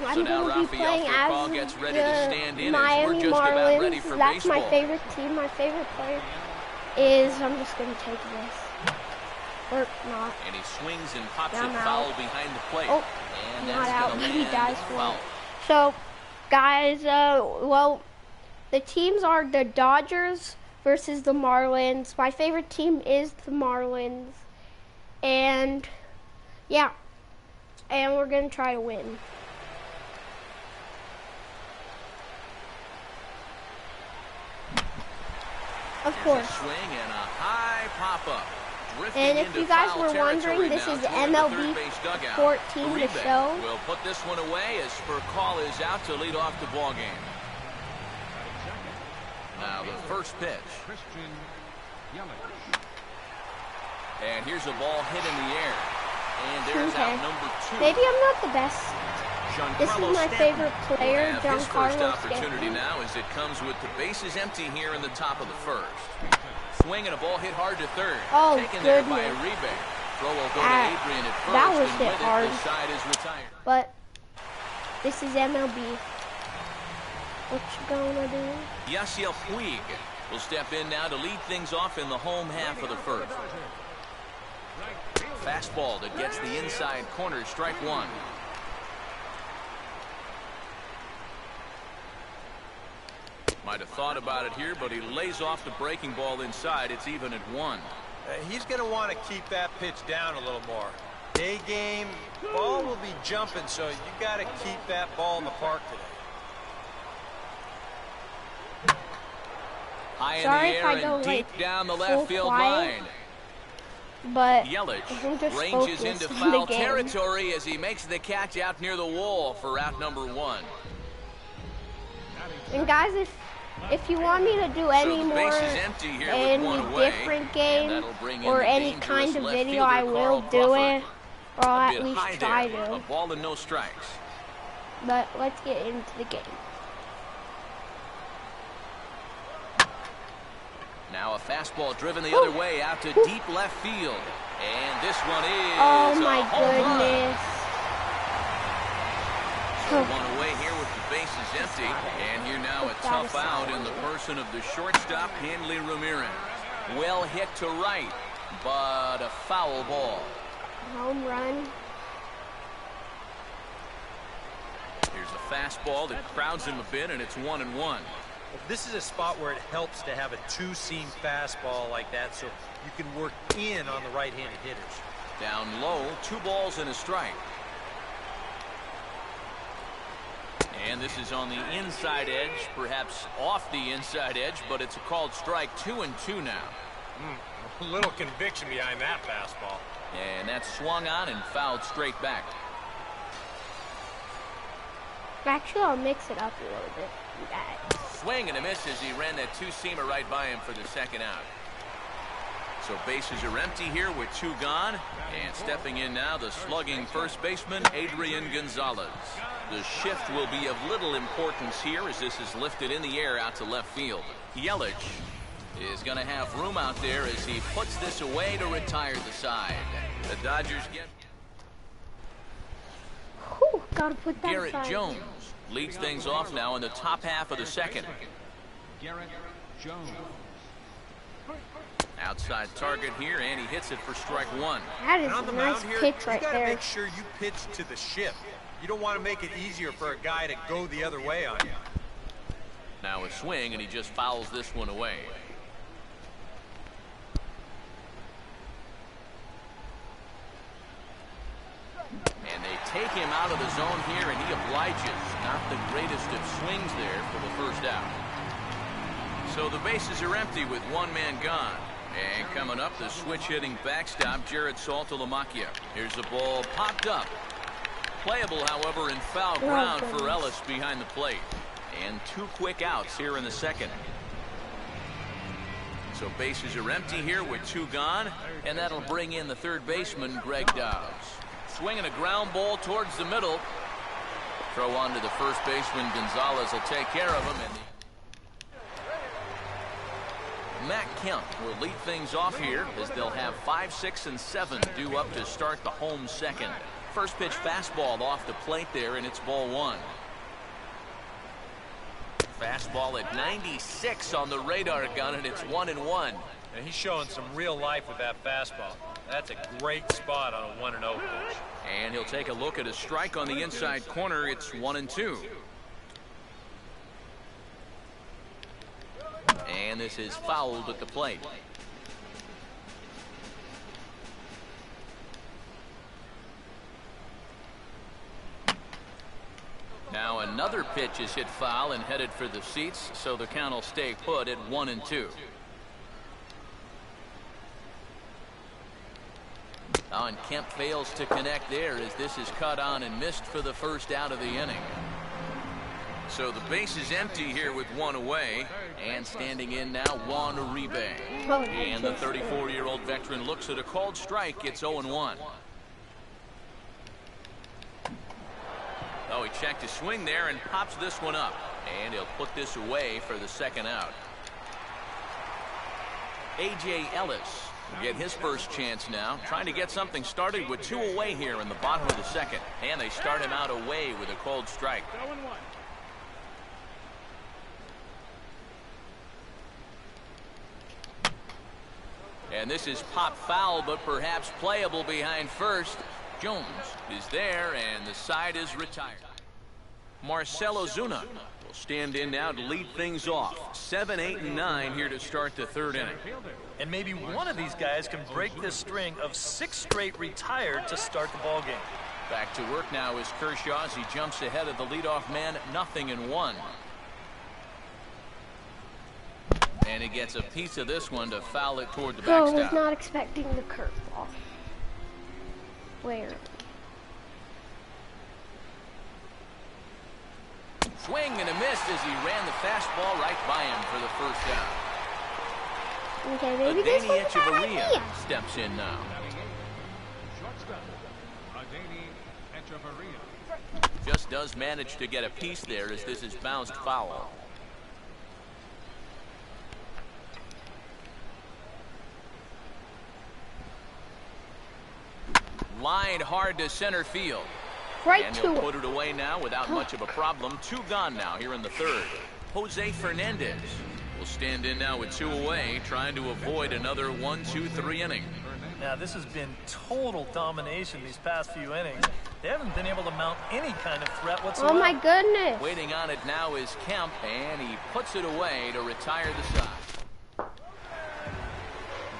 I'm going to be playing as the Miami Marlins. That's my favorite team. My favorite player is, I'm just going to take this. Or not. And he swings and pops it foul behind the plate. Oh, and not out, but he dies for foul. it. So, guys, well, the teams are the Dodgers versus the Marlins. My favorite team is the Marlins. And, yeah. And we're going to try to win. Of course. A swing and a high pop-up. And if you guys were wondering, this is MLB 14, the show. We'll put this one away as Spurcall is out to lead off the ball game. Now the first pitch. And here's a ball hit in the air. And there's out number 2. Maybe I'm not the best. This is my favorite player, His first Giancarlo opportunity now as it comes with the bases empty here in the top of the first. Swing and a ball hit hard to third. Oh, taken there by Uribe. Throw will go to Adrian at first. That was and hit hard. This side is retired. But this is MLB. What you gonna do? Yasiel Puig will step in now to lead things off in the home half of the first. Fastball that gets the inside corner, strike 1. Might have thought about it here, but he lays off the breaking ball inside. It's even at 1. He's going to want to keep that pitch down a little more. Day game, ball will be jumping, so you got to keep that ball in the park today. High in the air and deep down the left field line. But Yelich ranges into foul territory as he makes the catch out near the wall for out number 1. And guys, if you want me to do any more different game or any kind of video, I will do it, or I'll at least try to. A ball and no strikes. But let's get into the game. Now a fastball driven the other way out to deep left field. And this one is oh my goodness. So one away here with the bases empty. And here now a tough out in the person of the shortstop, Hanley Ramirez. Well hit to right, but a foul ball. Home run. Here's a fastball that crowds him a bit, and it's 1-1. This is a spot where it helps to have a two-seam fastball like that so you can work in on the right-handed hitters. Down low, 2 balls and a strike. And this is on the inside edge, perhaps off the inside edge, but it's a called strike. 2-2 now. A little conviction behind that fastball. And that's swung on and fouled straight back. Actually, I'll mix it up a little bit. Swing and a miss as he ran that 2-seamer right by him for the second out. So bases are empty here with 2 gone. And stepping in now, the slugging first baseman, Adrian Gonzalez. The shift will be of little importance here as this is lifted in the air out to left field. Yelich is going to have room out there as he puts this away to retire the side. The Dodgers get... Whew, gotta put that Garrett aside. Jones leads things off now in the top half of the second. Garrett Jones. Outside target here, and he hits it for strike 1. That is a nice pitch right there. You gotta make sure you pitch to the shift. You don't want to make it easier for a guy to go the other way on you. Now a swing, and he just fouls this one away. And they take him out of the zone here, and he obliges. Not the greatest of swings there for the first out. So the bases are empty with 1 man gone. And coming up, the switch-hitting backstop, Jared Saltalamacchia. Here's the ball popped up. Playable, however, in foul ground for Ellis behind the plate. And 2 quick outs here in the second. So bases are empty here with 2 gone. And that'll bring in the third baseman, Greg Dobbs. Swinging a ground ball towards the middle. Throw on to the first baseman. Gonzalez will take care of him. And Matt Kemp will lead things off here as they'll have 5, 6, and 7 due up to start the home second. First pitch fastball off the plate there, and it's ball one. Fastball at 96 on the radar gun, and it's 1-1. And he's showing some real life with that fastball. That's a great spot on a 1-0 pitch. And he'll take a look at a strike on the inside corner. It's 1-2. And this is fouled at the plate. Now another pitch is hit foul and headed for the seats, so the count will stay put at 1-2. Oh, and Kemp fails to connect there as this is cut on and missed for the first out of the inning. So the base is empty here with one away, and standing in now Juan Uribe. And the 34-year-old veteran looks at a called strike. It's 0-1. Oh, he checked his swing there and pops this one up, and he'll put this away for the second out. A.J. Ellis will get his first chance now, trying to get something started with two away here in the bottom of the second, and they start him out away with a called strike. And this is pop foul, but perhaps playable behind first. Jones is there, and the side is retired. Marcell Ozuna will stand in now to lead things off. 7, 8, and 9 here to start the third inning. And maybe one of these guys can break this string of 6 straight retired to start the ball game. Back to work now is Kershaw as he jumps ahead of the leadoff man, 0-1. And he gets a piece of this one to foul it toward the Bro, I backstop. was not expecting the curveball. Where? Swing and a miss as he ran the fastball right by him for the first out. Okay, maybe this Adani one's a bad Echeverria idea. steps in now. Shortstop, Adani Echeverria. Just does manage to get a piece there as this is bounced foul. Lined hard to center field. Right And to he'll it. put it away now without much of a problem. 2 gone now here in the third. Jose Fernandez will stand in now with 2 away, trying to avoid another 1-2-3 inning. Now, this has been total domination these past few innings. They haven't been able to mount any kind of threat whatsoever. Oh my goodness. Waiting on it now is Kemp, and he puts it away to retire the side.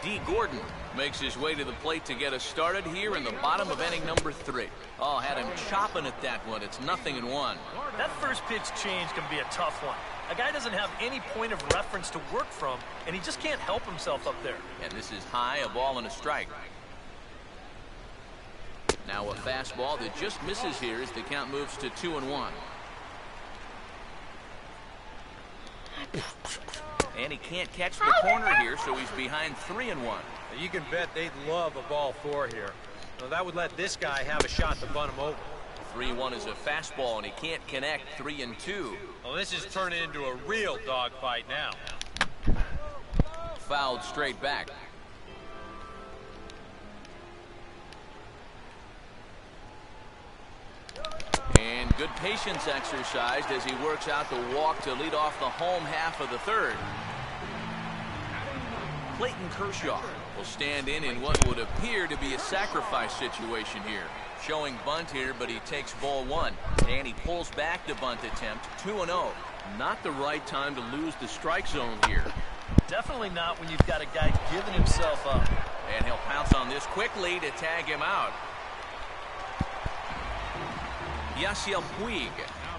D. Gordon makes his way to the plate to get us started here in the bottom of inning number 3. Oh, had him chopping at that one. It's 0-1. That first pitch change can be a tough one. A guy doesn't have any point of reference to work from, and he just can't help himself up there. And this is high, a ball and a strike. Now a fastball that just misses here as the count moves to 2-1. And he can't catch the corner here, so he's behind 3-1. You can bet they'd love a ball 4 here. Now, that would let this guy have a shot to bunt him over. 3-1 is a fastball, and he can't connect. 3-2. Well, this is turning into a real dogfight now. Fouled straight back. And good patience exercised as he works out the walk to lead off the home half of the third. Clayton Kershaw will stand in what would appear to be a sacrifice situation here. Showing bunt here, but he takes ball 1. And he pulls back the bunt attempt. 2-0. Not the right time to lose the strike zone here. Definitely not when you've got a guy giving himself up. And he'll pounce on this quickly to tag him out. Yasiel Puig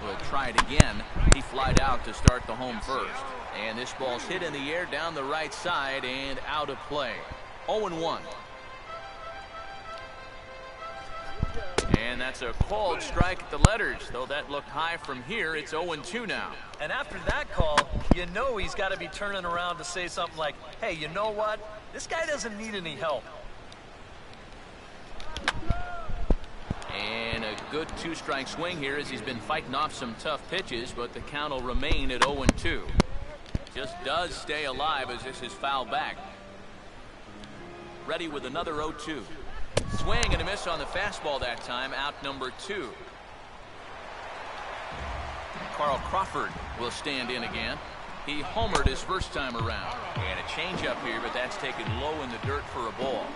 will try it again. He flied out to start the home first. And this ball's hit in the air down the right side and out of play. 0-1. And that's a called strike at the letters. Though that looked high from here, it's 0-2 now. And after that call, you know he's got to be turning around to say something like, hey, you know what? This guy doesn't need any help. And a good 2-strike swing here as he's been fighting off some tough pitches, but the count will remain at 0-2. Just does stay alive as this is fouled back. Ready with another 0-2. Swing and a miss on the fastball that time. Out number 2. Carl Crawford will stand in again. He homered his first time around. And a changeup here, but that's taken low in the dirt for a ball.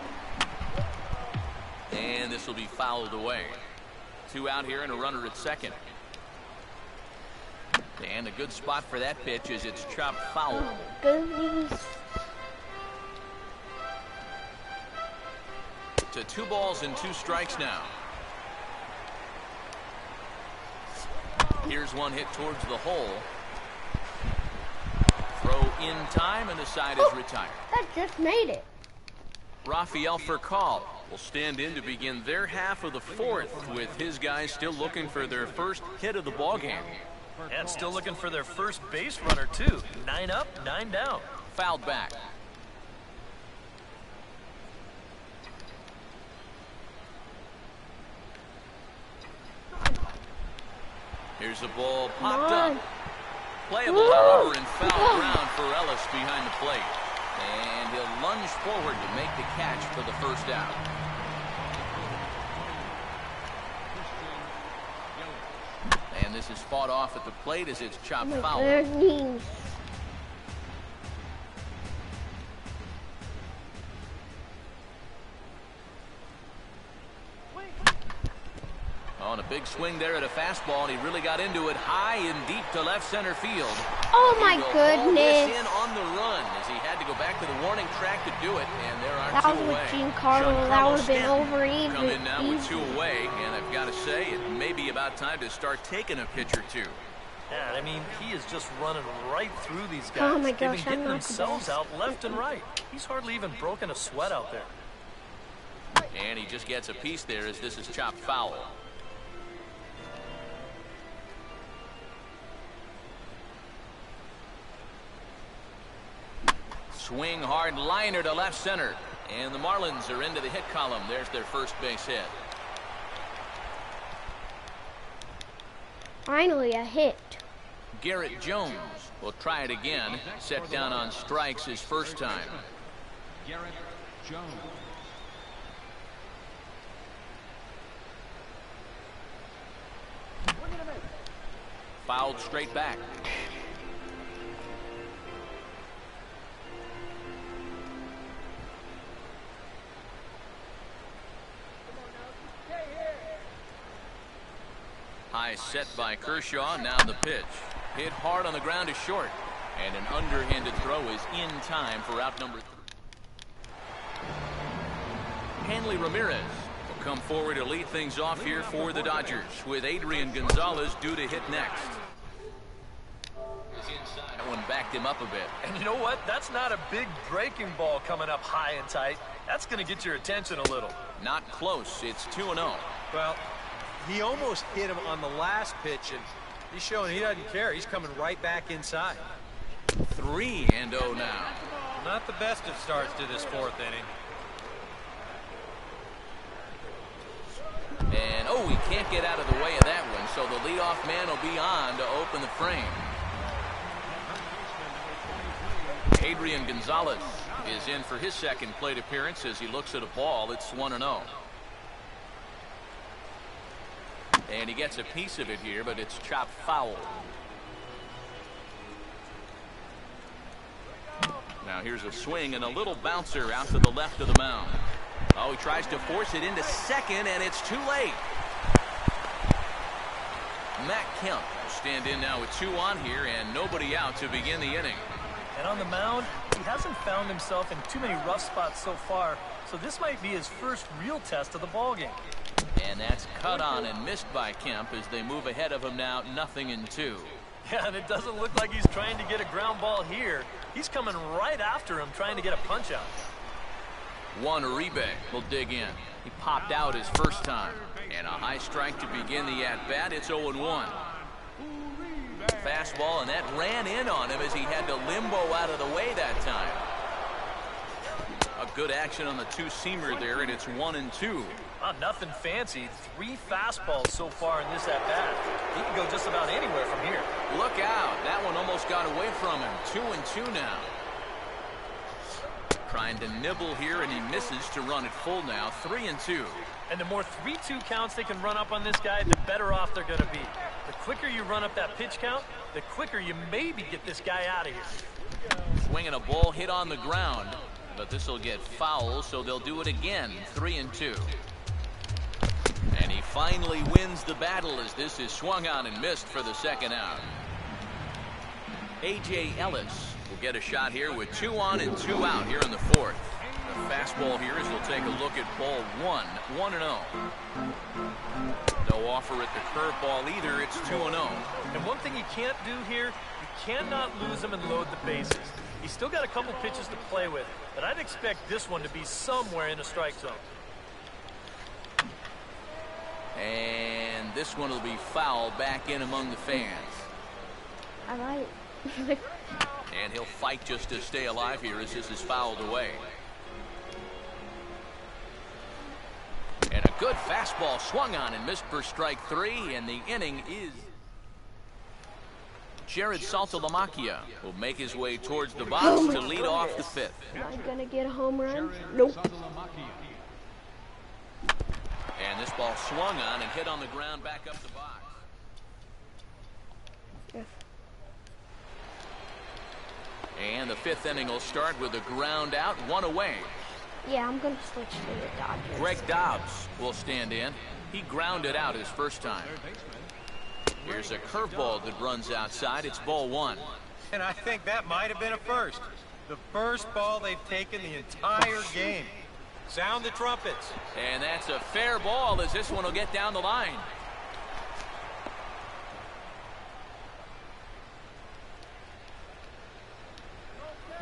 And this will be fouled away. 2 out here and a runner at second. And a good spot for that pitch is it's chopped foul. Goodness. To 2 balls and 2 strikes now. Here's one hit towards the hole. Throw in time, and the side is retired. That just made it. Rafael Furcal will stand in to begin their half of the 4th, with his guys still looking for their first hit of the ballgame. And still looking for their first base runner, too. 9 up, 9 down. Fouled back. Here's a ball popped up. Playable, however, in foul ground for Ellis behind the plate. And he'll lunge forward to make the catch for the first out. And this is fought off at the plate as it's chopped foul. On a big swing there at a fastball, and he really got into it high and deep to left center field. Oh my This goodness! in on the run as he had to go back to the warning track to do it, and there are That 2 was away. with Giancarlo. That would have been over even. Come in now with 2 away, and I've got to say it may be about time to start taking a pitch or 2. Yeah, I mean, he is just running right through these guys. Oh my They've been gosh, getting I'm not the themselves best. out left and right. He's hardly even broken a sweat out there. And he just gets a piece there as this is chopped foul. Swing hard liner to left center. And the Marlins are into the hit column. There's their first base hit. Finally a hit. Garrett Jones will try it again. Set down on strikes his first time. Garrett Jones. Fouled straight back. High set by Kershaw. Now the pitch. Hit hard on the ground is short. And an underhanded throw is in time for out number 3. Hanley Ramirez will come forward to lead things off here for the Dodgers, with Adrian Gonzalez due to hit next. That one backed him up a bit. And you know what? That's not a big breaking ball coming up high and tight. That's going to get your attention a little. Not close. It's 2-0. Well, he almost hit him on the last pitch, and he's showing he doesn't care. He's coming right back inside. 3-0 now. Not the best of starts to this 4th inning. And, oh, he can't get out of the way of that one, so the leadoff man will be on to open the frame. Adrian Gonzalez is in for his second plate appearance as he looks at a ball. It's 1-0. And he gets a piece of it here, but it's chopped foul. Now here's a swing and a little bouncer out to the left of the mound. Oh, he tries to force it into second, and it's too late. Matt Kemp will stand in now with 2 on here and nobody out to begin the inning. And on the mound, he hasn't found himself in too many rough spots so far, so this might be his first real test of the ballgame. And that's cut on and missed by Kemp as they move ahead of him now 0-2. Yeah, and it doesn't look like he's trying to get a ground ball here. He's coming right after him, trying to get a punch out. Juan Uribe will dig in. He popped out his first time. And a high strike to begin the at-bat. It's 0-1. Fastball, and that ran in on him as he had to limbo out of the way that time. A good action on the 2-seamer there, and it's 1-2. Nothing fancy. 3 fastballs so far in this at-bat. He can go just about anywhere from here. Look out. That one almost got away from him. 2-2 now. Trying to nibble here, and he misses to run it full now. 3-2. And the more 3-2 counts they can run up on this guy, the better off they're going to be. The quicker you run up that pitch count, the quicker you maybe get this guy out of here. Swinging a ball hit on the ground, but this will get foul, so they'll do it again. 3-2. And he finally wins the battle as this is swung on and missed for the second out. A.J. Ellis will get a shot here with 2 on and 2 out here in the fourth. The fastball here as he'll take a look at ball 1, 1-0. No offer at the curveball either. It's 2-0. And one thing you can't do here, you cannot lose him and load the bases. He's still got a couple pitches to play with, but I'd expect this one to be somewhere in the strike zone. And this one will be foul back in among the fans. I might. And he'll fight just to stay alive here as this is fouled away. And a good fastball swung on and missed for strike 3, and the inning is. Jared Saltalamacchia will make his way towards the box to lead off the fifth. Am I gonna get a home run? Nope. And this ball swung on and hit on the ground back up the box. And the fifth inning will start with a ground out, 1 away. Yeah, I'm gonna switch to the Dodgers. Greg Dobbs will stand in. He grounded out his first time. Here's a curveball that runs outside. It's ball 1. And I think that might have been a first. The first ball they've taken the entire game. Sound the trumpets. And that's a fair ball as this one will get down the line.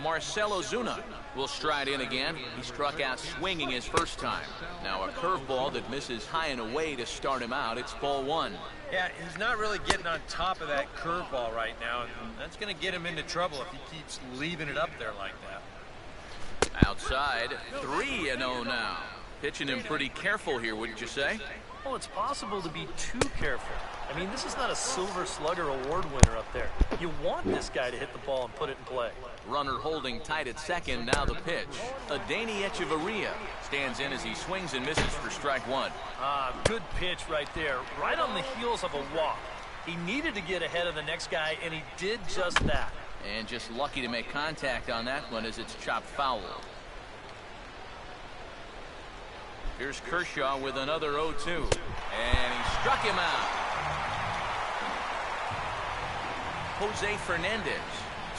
Marcell Ozuna will stride in again. He struck out swinging his first time. Now a curveball that misses high and away to start him out. It's ball 1. Yeah, he's not really getting on top of that curveball right now, and that's going to get him into trouble if he keeps leaving it up there like that. Outside, 3-0 now. Pitching him pretty careful here, wouldn't you say? Well, it's possible to be too careful. I mean, this is not a Silver Slugger award winner up there. You want this guy to hit the ball and put it in play. Runner holding tight at second. Now the pitch. Adeiny Echeverria stands in as he swings and misses for strike 1. Good pitch right there. Right on the heels of a walk. He needed to get ahead of the next guy, and he did just that. And just lucky to make contact on that one as it's chopped foul. Here's Kershaw with another 0-2. And he struck him out. Jose Fernandez.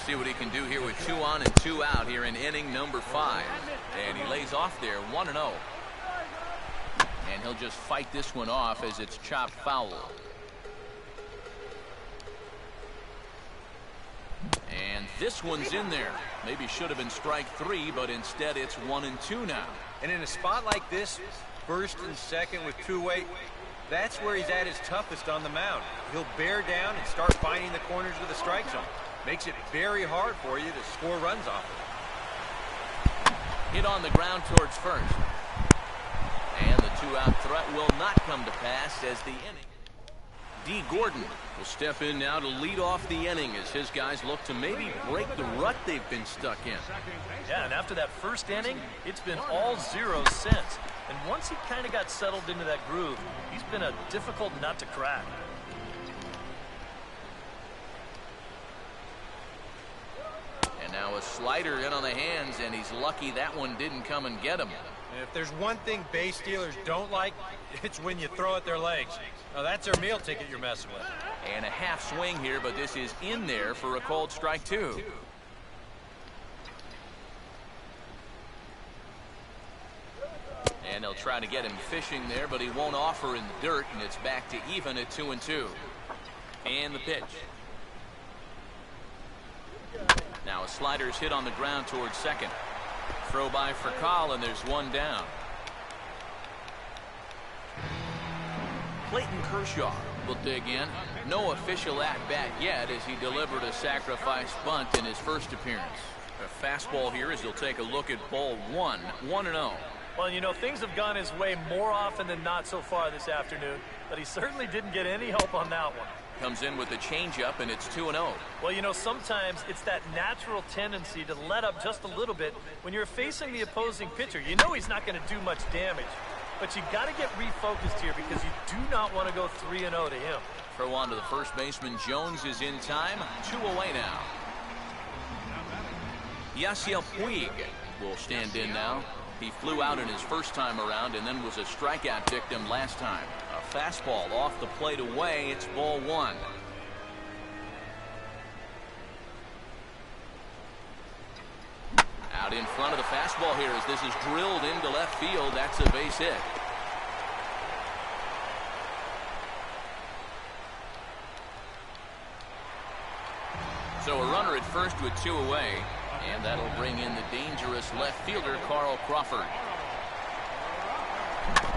See what he can do here with 2 on and 2 out here in inning number 5. And he lays off there, 1-0. And he'll just fight this one off as it's chopped foul. And this one's in there. Maybe should have been strike 3, but instead it's 1-2 now. And in a spot like this, first and second with two-way, that's where he's at his toughest on the mound. He'll bear down and start finding the corners of the strike zone. Makes it very hard for you to score runs off it. Hit on the ground towards first. And the 2-out threat will not come to pass as the inning. D. Gordon will step in now to lead off the inning as his guys look to maybe break the rut they've been stuck in. Yeah, and after that first inning, it's been all zeros since. And once he kind of got settled into that groove, he's been a difficult nut to crack. And now a slider in on the hands, and he's lucky that one didn't come and get him. And if there's one thing base stealers don't like, it's when you throw at their legs. Now, that's their meal ticket you're messing with. And a half swing here, but this is in there for a called strike 2. And they'll try to get him fishing there, but he won't offer in the dirt, and it's back to even at 2-2. And the pitch. Now a slider's hit on the ground towards second. Throw by for Call, and there's one down. Clayton Kershaw will dig in. No official at-bat yet as he delivered a sacrifice bunt in his first appearance. A fastball here as he'll take a look at ball 1, 1-0. Well, you know, things have gone his way more often than not so far this afternoon, but he certainly didn't get any help on that one. Comes in with a changeup, and it's 2-0. Well, you know, sometimes it's that natural tendency to let up just a little bit when you're facing the opposing pitcher. You know he's not going to do much damage, but you got to get refocused here because you do not want to go 3-0 to him. Throw on to the first baseman. Jones is in time. 2 away now. Yasiel Puig will stand in now. He flew out in his first time around and then was a strikeout victim last time. A fastball off the plate away. It's ball 1. Out in front of the fastball here as this is drilled into left field. That's a base hit. So a runner at first with 2 away. And that'll bring in the dangerous left fielder, Carl Crawford.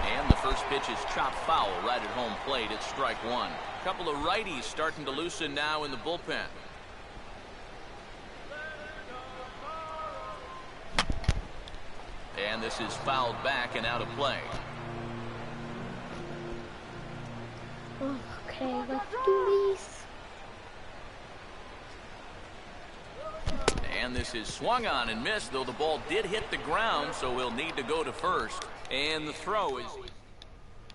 And the first pitch is chopped foul right at home plate. It's strike 1. A couple of righties starting to loosen now in the bullpen. And this is fouled back and out of play. Okay, let's do this. And this is swung on and missed, though the ball did hit the ground, so we'll need to go to first. And the throw is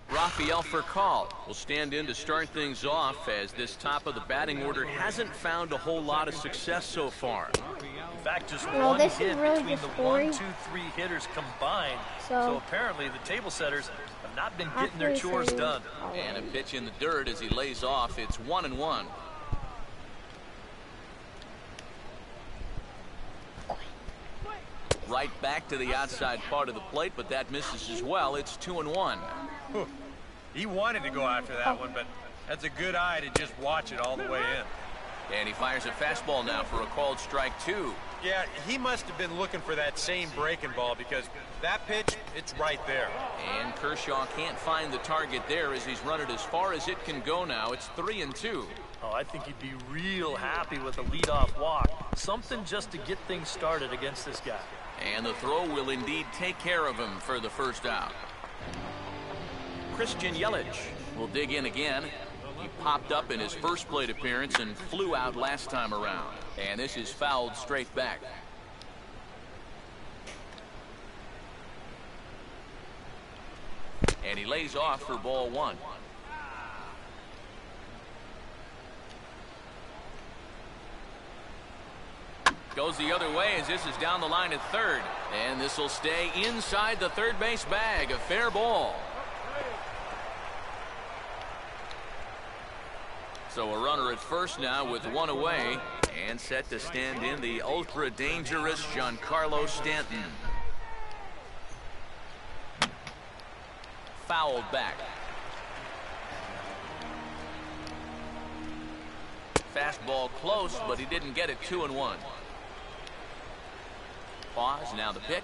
Rafael Furcal will stand in to start things off as this top of the batting order hasn't found a whole lot of success so far. In fact, just Well, one this is hit really between the disappointing. 1, 2, 3 hitters combined. So Apparently the table setters have not been getting their After chores saying- done. And a pitch in the dirt as he lays off. It's 1-1. Right back to the outside part of the plate, but that misses as well. It's 2-1. Whew. He wanted to go after that one, but that's a good eye to just watch it all the way in. And he fires a fastball now for a called strike 2. Yeah, he must have been looking for that same breaking ball because that pitch, it's right there. And Kershaw can't find the target there as he's run it as far as it can go now. It's 3-2. Oh, I think he'd be real happy with a leadoff walk. Something just to get things started against this guy. And the throw will indeed take care of him for the first out. Christian Yelich will dig in again. He popped up in his first plate appearance and flew out last time around. And this is fouled straight back. And he lays off for ball 1. Goes the other way as this is down the line at third. And this will stay inside the third base bag. A fair ball. So a runner at first now with 1 away. And set to stand in the ultra dangerous Giancarlo Stanton. Fouled back. Fastball close, but he didn't get it. 2-1. Pause, now the pitch.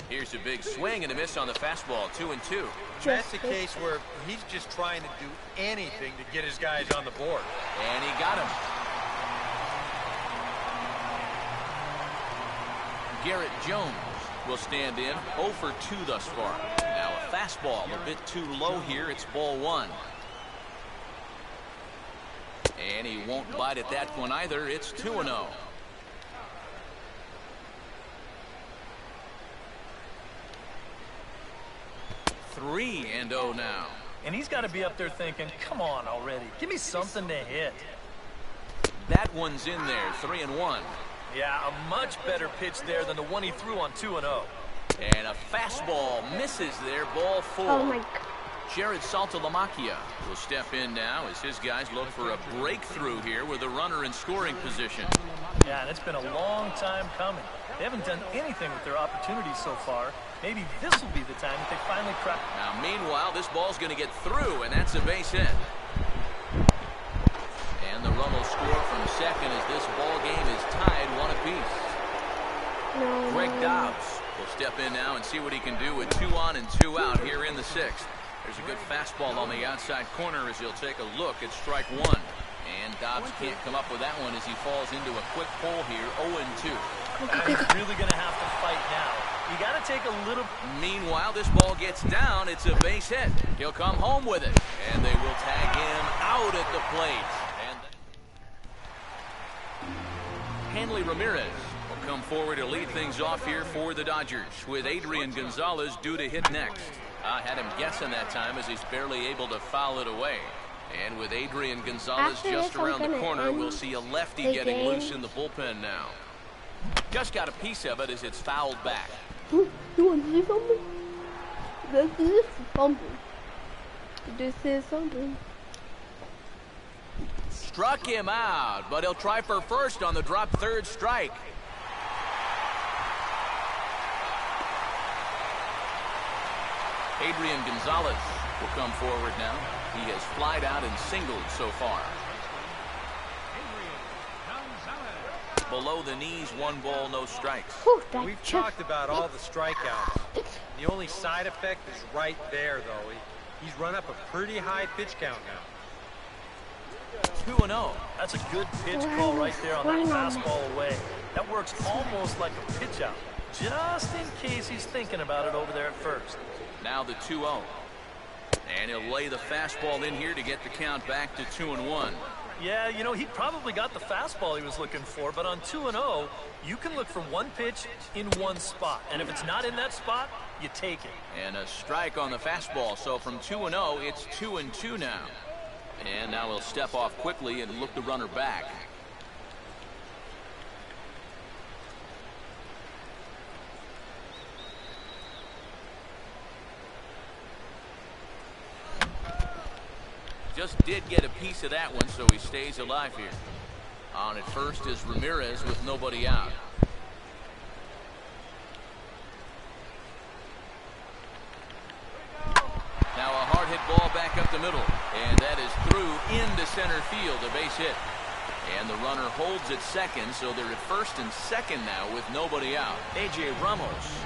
Here's a big swing and a miss on the fastball. 2-2. That's a case where he's just trying to do anything to get his guys on the board. And he got him. Garrett Jones will stand in. 0 for 2 thus far. Now a fastball a bit too low here. It's ball 1. And he won't bite at that one either. It's 2-0. Three and 0 now. And he's got to be up there thinking, come on already. Give me something to hit. That one's in there. 3-1. Yeah, a much better pitch there than the one he threw on 2-0. And a fastball misses there. Ball 4. oh my god. Jared Saltalamacchia will step in now as his guys look for a breakthrough here with a runner in scoring position. Yeah, and it's been a long time coming. They haven't done anything with their opportunities so far. Maybe this will be the time that they finally crack. Now, meanwhile, this ball's going to get through, and that's a base hit. And the run will score from second as this ball game is tied 1 apiece. No. Greg Dobbs will step in now and see what he can do with 2 on and 2 out here in the 6th. There's a good fastball on the outside corner as he'll take a look at strike 1. And Dobbs can't come up with that one as he falls into a quick hole here, 0-2. And he's really going to have to fight now. You got to take a little... Meanwhile, this ball gets down. It's a base hit. He'll come home with it. And they will tag him out at the plate. And Hanley Ramirez will come forward to lead things off here for the Dodgers, with Adrian Gonzalez due to hit next. I had him guessing that time as he's barely able to foul it away. And with Adrian Gonzalez just around the corner, we'll see a lefty getting loose in the bullpen now. Just got a piece of it as it's fouled back. You want to see something? This is something. This is something. Struck him out, but he'll try for first on the drop third strike. Adrian Gonzalez will come forward now. He has flied out and singled so far. Below the knees, 1 ball, no strikes. Whew, We've talked about all the strikeouts. The only side effect is right there, though. He's run up a pretty high pitch count now. 2-0. That's a good pitch call right there on that fastball away. That works almost like a pitch out, just in case he's thinking about it over there at first. Now the 2-0. And he'll lay the fastball in here to get the count back to 2-1. Yeah, you know, he probably got the fastball he was looking for, but on 2-0, you can look for one pitch in one spot. And if it's not in that spot, you take it. And a strike on the fastball. So from 2-0, it's 2-2 now. And now he'll step off quickly and look the runner back. Just did get a piece of that one, so he stays alive here. On at first is Ramirez with nobody out. Now a hard hit ball back up the middle, and that is through into center field, a base hit. And the runner holds at second, so they're at first and second now with nobody out. A.J. Ramos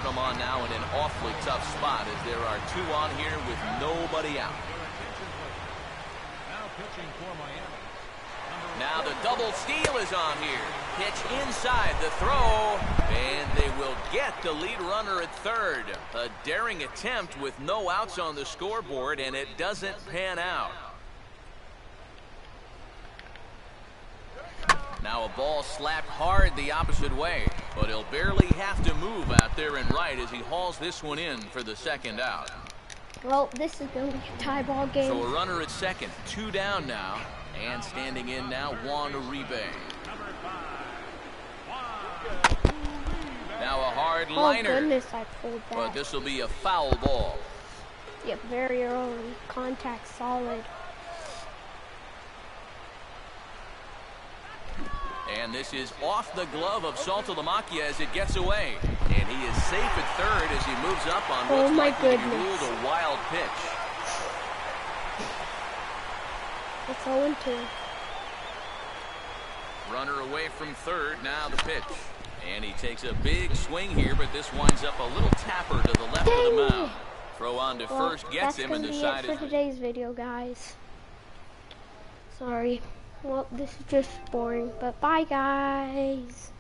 come on now in an awfully tough spot as there are 2 on here with nobody out. Now the double steal is on here. Pitch inside the throw, and they will get the lead runner at third. A daring attempt with no outs on the scoreboard, and it doesn't pan out. Now a ball slapped hard the opposite way, but he'll barely have to move out there and right as he hauls this one in for the second out. Well, this is going to be a tie ball game. So a runner at second, 2 down now, and standing in now, Juan Uribe. Now a hard liner. Oh goodness, I pulled that. But this will be a foul ball. Yeah, very early. Contact solid. And this is off the glove of Saltalamacchia as it gets away. And he is safe at third as he moves up on what's likely to be ruled a wild pitch. It's 0-2. Runner away from third, now the pitch. And he takes a big swing here, but this winds up a little tapper to the left of the mound. Throw on to first gets him, and the side is... That's going to be it for today's video, guys. Sorry. Well, this is just boring, but bye, guys.